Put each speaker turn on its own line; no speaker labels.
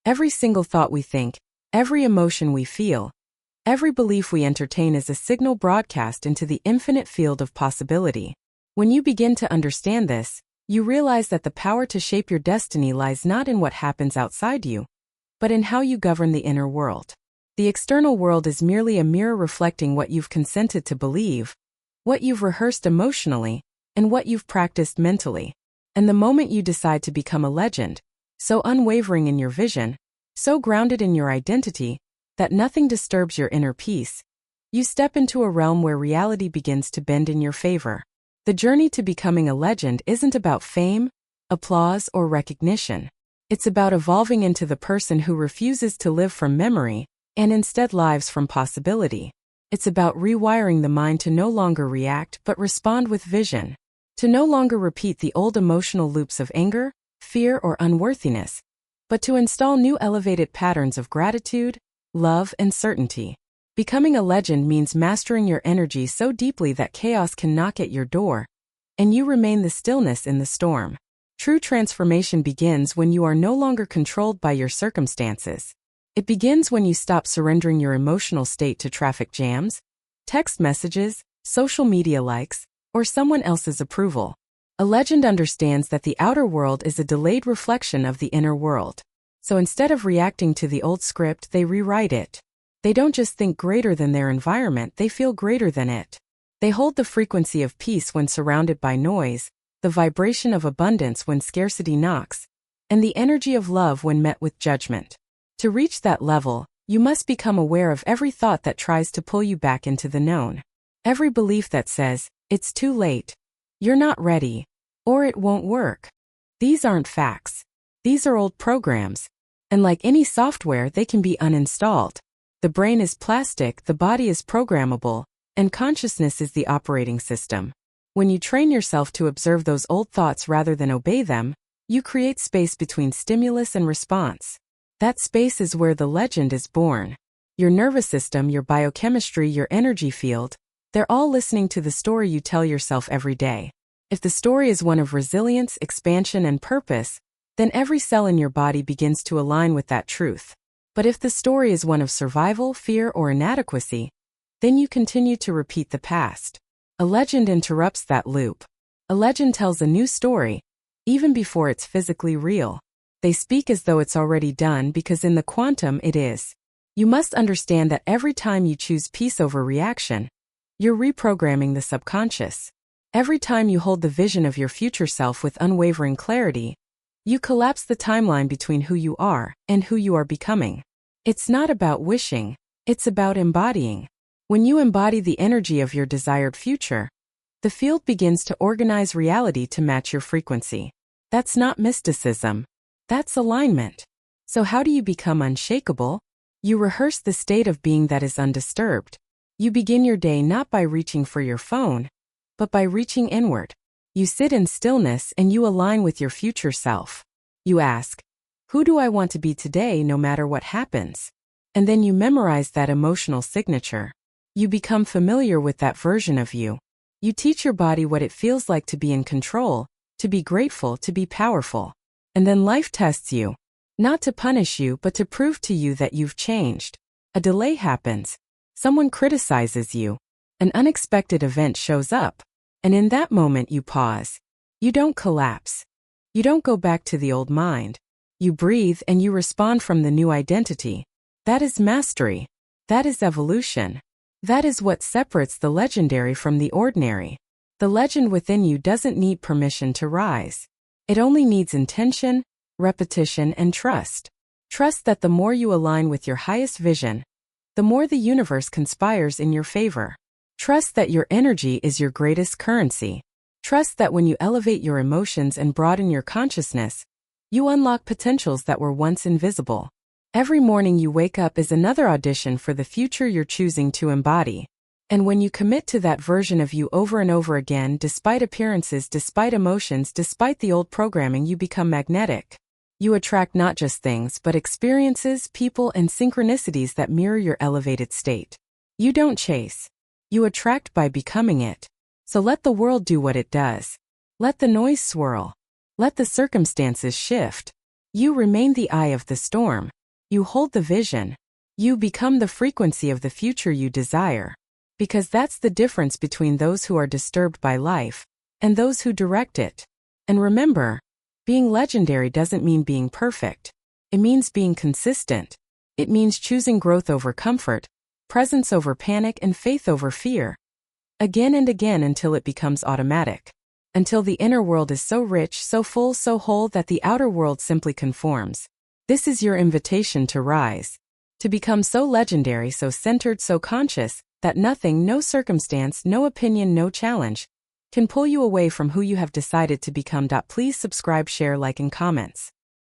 Every single thought we think, every emotion we feel, every belief we entertain is a signal broadcast into the infinite field of possibility. When you begin to understand this, you realize that the power to shape your destiny lies not in what happens outside you, but in how you govern the inner world. The external world is merely a mirror reflecting what you've consented to believe, what you've rehearsed emotionally, and what you've practiced mentally. And the moment you decide to become a legend, so unwavering in your vision, so grounded in your identity, that nothing disturbs your inner peace, you step into a realm where reality begins to bend in your favor. The journey to becoming a legend isn't about fame, applause, or recognition. It's about evolving into the person who refuses to live from memory, and instead lives from possibility. It's about rewiring the mind to no longer react but respond with vision. To no longer repeat the old emotional loops of anger, fear, or unworthiness, but to install new elevated patterns of gratitude, love, and certainty. Becoming a legend means mastering your energy so deeply that chaos can knock at your door, and you remain the stillness in the storm. True transformation begins when you are no longer controlled by your circumstances. It begins when you stop surrendering your emotional state to traffic jams, text messages, social media likes, or someone else's approval. A legend understands that the outer world is a delayed reflection of the inner world. So instead of reacting to the old script, they rewrite it. They don't just think greater than their environment, they feel greater than it. They hold the frequency of peace when surrounded by noise, the vibration of abundance when scarcity knocks, and the energy of love when met with judgment. To reach that level, you must become aware of every thought that tries to pull you back into the known. Every belief that says, "It's too late," "You're not ready," or "It won't work." These aren't facts. These are old programs. And like any software, they can be uninstalled. The brain is plastic, the body is programmable, and consciousness is the operating system. When you train yourself to observe those old thoughts rather than obey them, you create space between stimulus and response. That space is where the legend is born. Your nervous system, your biochemistry, your energy field, they're all listening to the story you tell yourself every day. If the story is one of resilience, expansion, and purpose, then every cell in your body begins to align with that truth. But if the story is one of survival, fear, or inadequacy, then you continue to repeat the past. A legend interrupts that loop. A legend tells a new story, even before it's physically real. They speak as though it's already done because in the quantum it is. You must understand that every time you choose peace over reaction, you're reprogramming the subconscious. Every time you hold the vision of your future self with unwavering clarity, you collapse the timeline between who you are and who you are becoming. It's not about wishing, it's about embodying. When you embody the energy of your desired future, the field begins to organize reality to match your frequency. That's not mysticism. That's alignment. So how do you become unshakable? You rehearse the state of being that is undisturbed. You begin your day not by reaching for your phone, but by reaching inward. You sit in stillness and you align with your future self. You ask, who do I want to be today no matter what happens? And then you memorize that emotional signature. You become familiar with that version of you. You teach your body what it feels like to be in control, to be grateful, to be powerful. And then life tests you. Not to punish you, but to prove to you that you've changed. A delay happens. Someone criticizes you. An unexpected event shows up. And in that moment you pause. You don't collapse. You don't go back to the old mind. You breathe and you respond from the new identity. That is mastery. That is evolution. That is what separates the legendary from the ordinary. The legend within you doesn't need permission to rise. It only needs intention, repetition, and trust. Trust that the more you align with your highest vision, the more the universe conspires in your favor. Trust that your energy is your greatest currency. Trust that when you elevate your emotions and broaden your consciousness, you unlock potentials that were once invisible. Every morning you wake up is another audition for the future you're choosing to embody. And when you commit to that version of you over and over again, despite appearances, despite emotions, despite the old programming, you become magnetic. You attract not just things, but experiences, people, and synchronicities that mirror your elevated state. You don't chase. You attract by becoming it. So let the world do what it does. Let the noise swirl. Let the circumstances shift. You remain the eye of the storm. You hold the vision. You become the frequency of the future you desire. Because that's the difference between those who are disturbed by life and those who direct it. And remember, being legendary doesn't mean being perfect. It means being consistent. It means choosing growth over comfort, presence over panic, and faith over fear. Again and again until it becomes automatic. Until the inner world is so rich, so full, so whole that the outer world simply conforms. This is your invitation to rise. To become so legendary, so centered, so conscious, that nothing, no circumstance, no opinion, no challenge, can pull you away from who you have decided to become. Please subscribe, share, like, and comments.